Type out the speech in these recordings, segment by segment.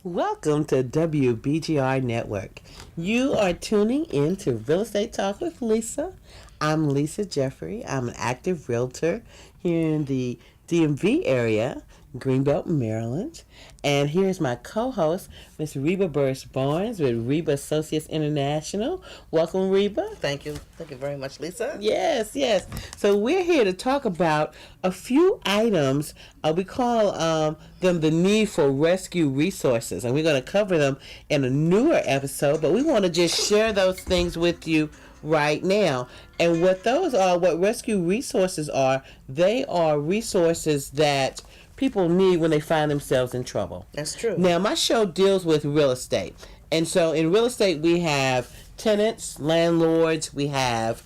Welcome to WBGR Network. You are tuning in to Real Estate Talk with Lisa. I'm Lisa Jeffery. I'm an active realtor here in the DMV area, Greenbelt, Maryland. And here's my co-host, Miss Reba Burris-Barnes with Reba Associates International. Welcome, Reba. Thank you. Thank you very much, Lisa. Yes, yes. So we're here to talk about a few items. We call them the need for rescue resources, and we're going to cover them in a newer episode, but we want to just share those things with you right now. And what those are, what rescue resources are, they are resources that people need when they find themselves in trouble. That's true. Now, my show deals with real estate. And so in real estate, we have tenants, landlords, we have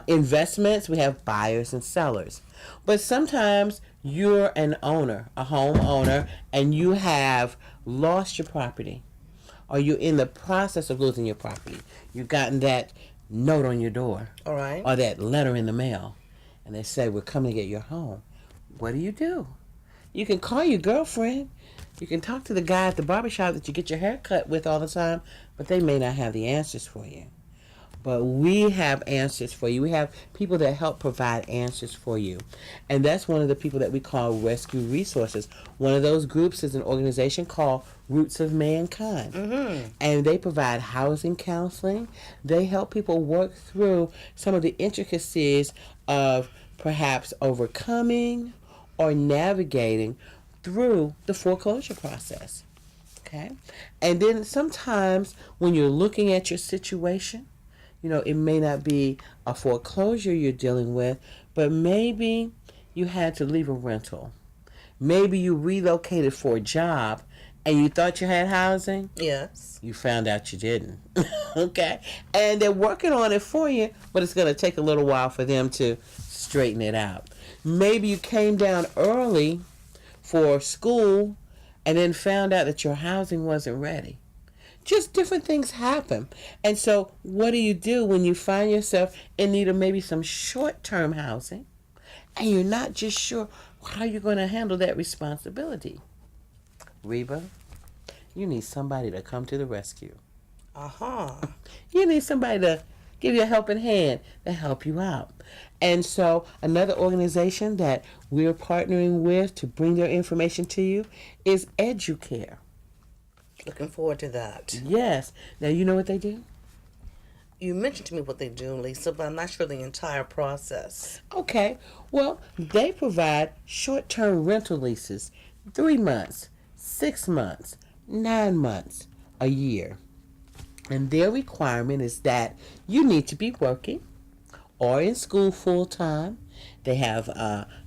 investments, we have buyers and sellers. But sometimes you're an owner, a homeowner, and you have lost your property, or you're in the process of losing your property. You've gotten that note on your door, All right. or that letter in the mail, and they say, we're coming to get your home. What do? You can call your girlfriend. You can talk to the guy at the barbershop that you get your hair cut with all the time, but they may not have the answers for you. But we have answers for you. We have people that help provide answers for you. And that's one of the people that we call rescue resources. One of those groups is an organization called Roots of Mankind. Mm-hmm. And they provide housing counseling. They help people work through some of the intricacies of perhaps overcoming or navigating through the foreclosure process. Okay? And then sometimes when you're looking at your situation, it may not be a foreclosure you're dealing with, but maybe you had to leave a rental. Maybe you relocated for a job and you thought you had housing. Yes. You found out you didn't. Okay? And they're working on it for you, but it's going to take a little while for them to straighten it out. Maybe you came down early for school and then found out that your housing wasn't ready. Just different things happen. And so what do you do when you find yourself in need of maybe some short-term housing and you're not just sure how you're going to handle that responsibility? Reba, you need somebody to come to the rescue. Uh-huh. You need somebody to give you a helping hand to help you out. And so another organization that we're partnering with to bring their information to you is EduCare. Looking forward to that. Yes. Now, you know what they do? You mentioned to me what they do, Lisa, but I'm not sure the entire process. Okay. Well, they provide short-term rental leases, 3 months, 6 months, 9 months, a year. And their requirement is that you need to be working or in school full-time. They have,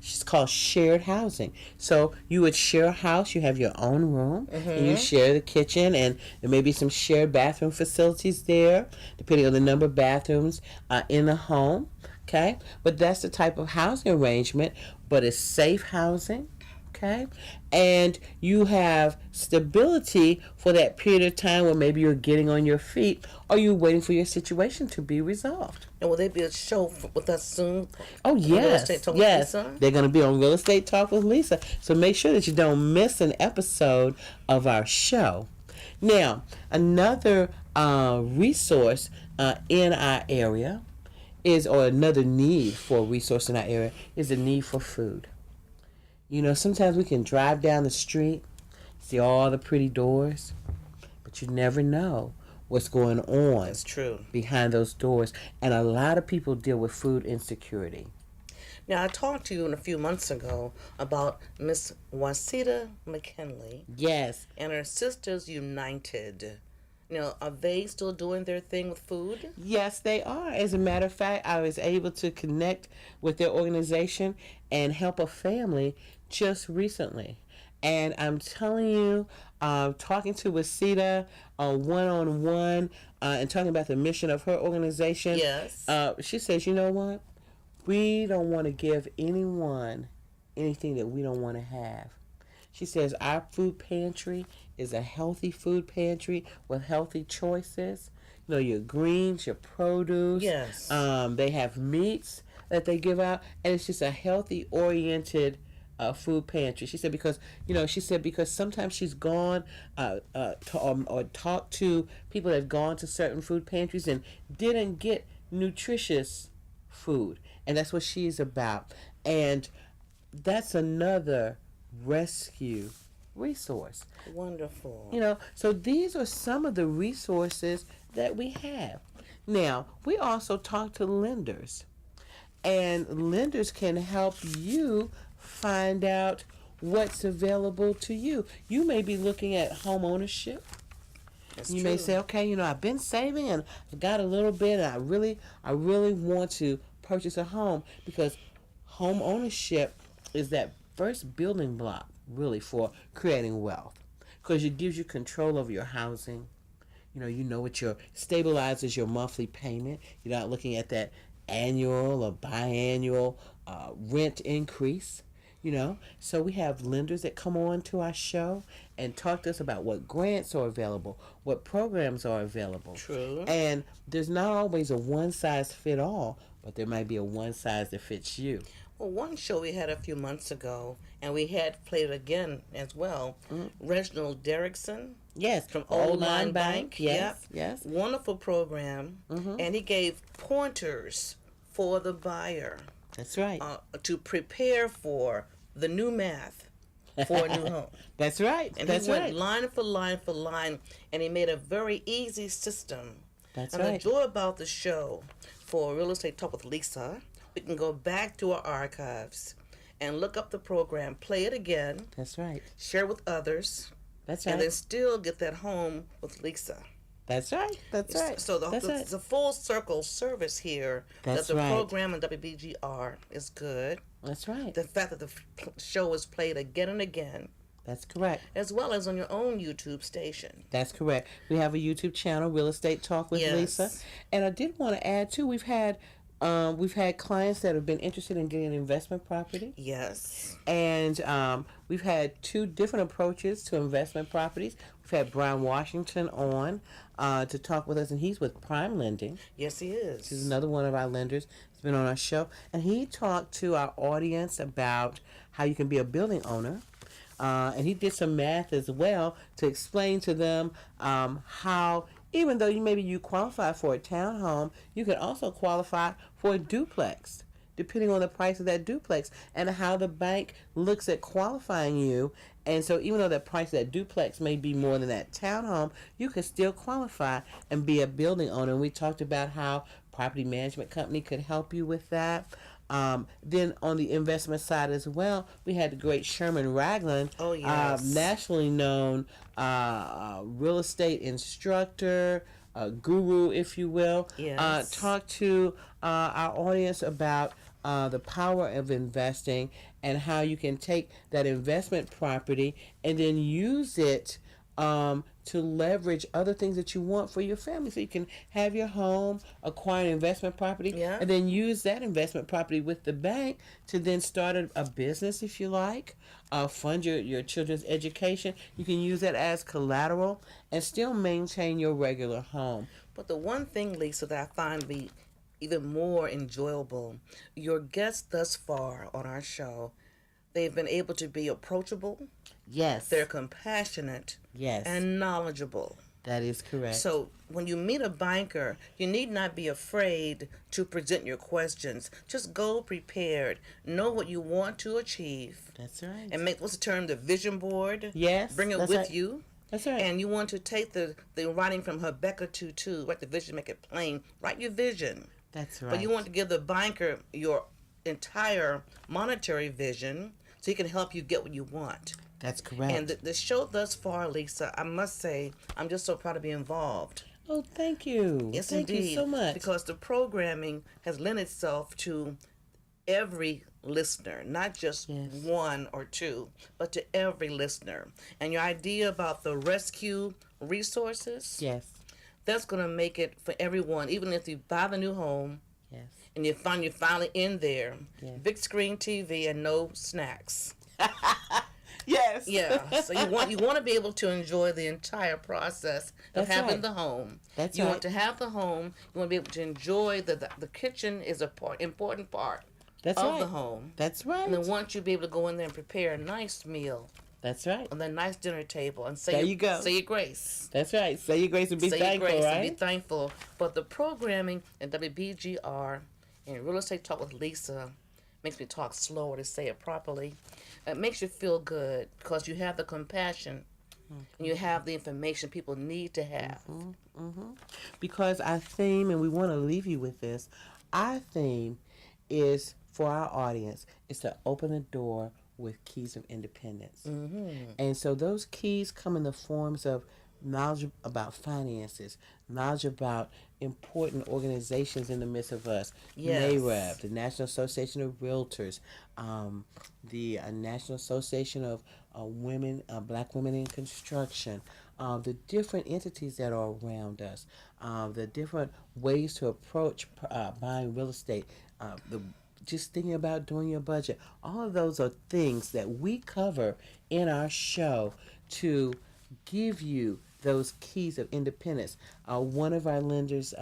it's called shared housing. So you would share a house, you have your own room, and you share the kitchen, and there may be some shared bathroom facilities there, depending on the number of bathrooms in the home, okay? But that's the type of housing arrangement, but it's safe housing, okay? And you have stability for that period of time where maybe you're getting on your feet or you're waiting for your situation to be resolved. And will they be a show with us soon? Oh, yes. Real Estate Talk yes. with Lisa? They're going to be on Real Estate Talk with Lisa. So make sure that you don't miss an episode of our show. Now, another resource in our area or another need for a resource in our area is the need for food. Sometimes we can drive down the street, see all the pretty doors, but you never know what's going on. That's true. Behind those doors. And a lot of people deal with food insecurity. Now, I talked to you a few months ago about Miss Wasita McKinley. Yes. And her Sisters United. Now, are they still doing their thing with food? Yes, they are. As a matter of fact, I was able to connect with their organization and help a family just recently. And I'm telling you, talking to Wasita one-on-one and talking about the mission of her organization. Yes. She says, you know what? We don't want to give anyone anything that we don't want to have. She says our food pantry is a healthy food pantry with healthy choices. Your greens, your produce. Yes. They have meats that they give out, and it's just a healthy oriented food pantry. She said because because sometimes she's gone or talked to people that have gone to certain food pantries and didn't get nutritious food, and that's what she's about. And that's another rescue resource. Wonderful. So these are some of the resources that we have. Now, we also talk to lenders, and lenders can help you find out what's available to you. You may be looking at home ownership. That's You true. may say, okay, I've been saving and I've got a little bit, and I really want to purchase a home, because home ownership is that first building block really for creating wealth, because it gives you control over your housing. You know what your stabilizes your monthly payment. You're not looking at that annual or biannual rent increase. So we have lenders that come on to our show and talk to us about what grants are available, what programs are available. True. And there's not always a one size fit all, but there might be a one size that fits you. Well, one show we had a few months ago, and we had played it again as well. Reginald Derrickson. Yes, From Old Line Line Bank. Yes, Yep. yes. Wonderful program. And he gave pointers for the buyer That's right. to prepare for the new math for a new home. That's right. And That's he went right. line for line for line, and he made a very easy system. That's and the right. joy about the show for Real Estate Talk with Lisa, we can go back to our archives and look up the program, play it again, That's right. share with others, That's and right. then still get that home with Lisa. That's right. That's right. So That's right. the full circle service here, That's that the right. program in WBGR is good. That's right. The fact that the show is played again and again, That's correct. as well as on your own YouTube station. That's correct. We have a YouTube channel, Real Estate Talk with Yes. Lisa. And I did want to add too, we've had clients that have been interested in getting an investment property. Yes. And we've had two different approaches to investment properties. We've had Brian Washington on to talk with us, and he's with Prime Lending. Yes, he is. He's another one of our lenders. He's been on our show. And he talked to our audience about how you can be a building owner. And he did some math as well to explain to them how, even though you qualify for a townhome, you can also qualify for a duplex, depending on the price of that duplex, and how the bank looks at qualifying you. And so even though the price of that duplex may be more than that townhome, you can still qualify and be a building owner. And we talked about how property management company could help you with that. Then on the investment side as well, we had the great Sherman Ragland, Oh, yes. nationally known real estate instructor, guru, if you will. Yes. Talk to our audience about the power of investing and how you can take that investment property and then use it to leverage other things that you want for your family. So you can have your home, acquire an investment property, Yeah. and then use that investment property with the bank to then start a business if you like, fund your children's education. You can use that as collateral and still maintain your regular home. But the one thing, Lisa, that I find to be even more enjoyable, your guests thus far on our show, they've been able to be approachable, Yes. they're compassionate, Yes. and knowledgeable. That is correct. So when you meet a banker, you need not be afraid to present your questions. Just go prepared. Know what you want to achieve. That's right. And make, what's the term, the vision board? Yes, Bring it that's with right. you. That's right. And you want to take the writing from Rebecca Tutu, write the vision, make it plain. Write your vision. That's right. But you want to give the banker your entire monetary vision so he can help you get what you want. That's correct. And the show thus far, Lisa, I must say, I'm just so proud to be involved. Oh, thank you. Yes, thank indeed. you so much. Because the programming has lent itself to every listener, not just Yes. one or two, but to every listener. And your idea about the rescue resources, Yes. that's going to make it for everyone, even if you buy the new home Yes. and you find you're finally in there. Yes. Big screen TV and no snacks. Yes. Yeah, so you want to be able to enjoy the entire process of That's having right. the home. That's you right. want to have the home. You want to be able to enjoy the kitchen is a important part That's of right. the home. That's And then right. once you be able to go in there and prepare a nice meal That's right. on that nice dinner table and There you go. say your grace. That's right. Say your grace and be Say your thankful, grace and be right? thankful. But the programming in WBGR and Real Estate Talk with Lisa makes me talk slower to say it properly. It makes you feel good because you have the compassion and you have the information people need to have. Because our theme, and we want to leave you with this, our theme is for our audience is to open the door with keys of independence. And so those keys come in the forms of knowledge about finances, knowledge about important organizations in the midst of us, Yes. NAREB, the National Association of Realtors, the National Association of Black Women in Construction, the different entities that are around us, the different ways to approach buying real estate, just thinking about doing your budget. All of those are things that we cover in our show to give you those keys of independence. One of our lenders,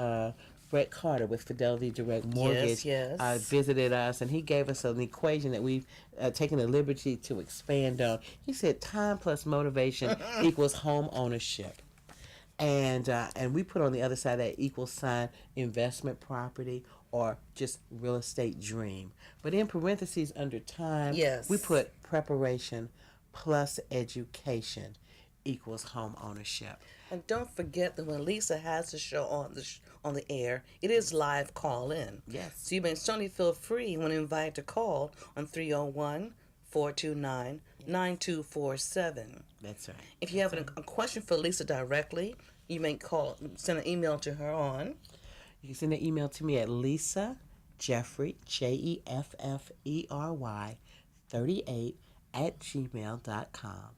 Brett Carter with Fidelity Direct Mortgage, yes. visited us, and he gave us an equation that we've taken the liberty to expand on. He said time plus motivation equals home ownership. And we put on the other side of that equal sign investment property or just real estate dream. But in parentheses under time, Yes. we put preparation plus education equals home ownership. And don't forget that when Lisa has the show on the air, it is live call in. Yes. So you may certainly feel free when invited to call on 301-429-9247. That's right. If you have a question for Lisa directly, you may send an email to her on. You can send an email to me at Lisa Jeffery, Jeffery 38 @gmail.com.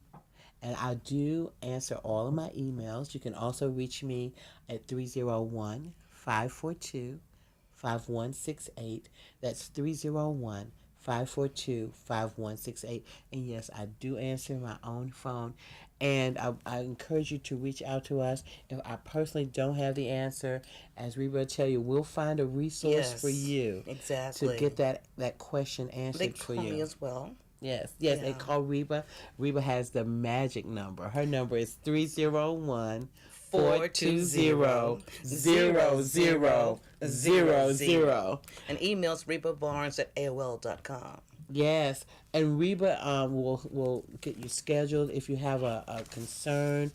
And I do answer all of my emails. You can also reach me at 301-542-5168. That's 301-542-5168. And yes, I do answer my own phone. And I encourage you to reach out to us. If I personally don't have the answer, as we will tell you, we'll find a resource for you exactly. to get that question answered for They call you. me as well. Yes, Yeah. they call Reba. Reba has the magic number. Her number is 301-420-0000. And emails rebabarnes@aol.com. Yes, and Reba will get you scheduled if you have a concern.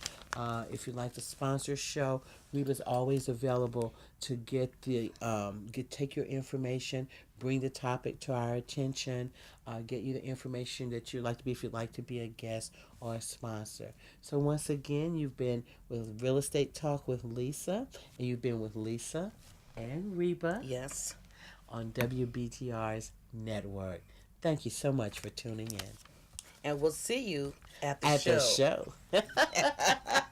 If you'd like to sponsor a show, Reba's always available to take your information, bring the topic to our attention, get you the information that you'd like to be if you'd like to be a guest or a sponsor. So once again, you've been with Real Estate Talk with Lisa, and you've been with Lisa and Reba. Yes. On WBTR's network. Thank you so much for tuning in. And we'll see you at the At show. the show.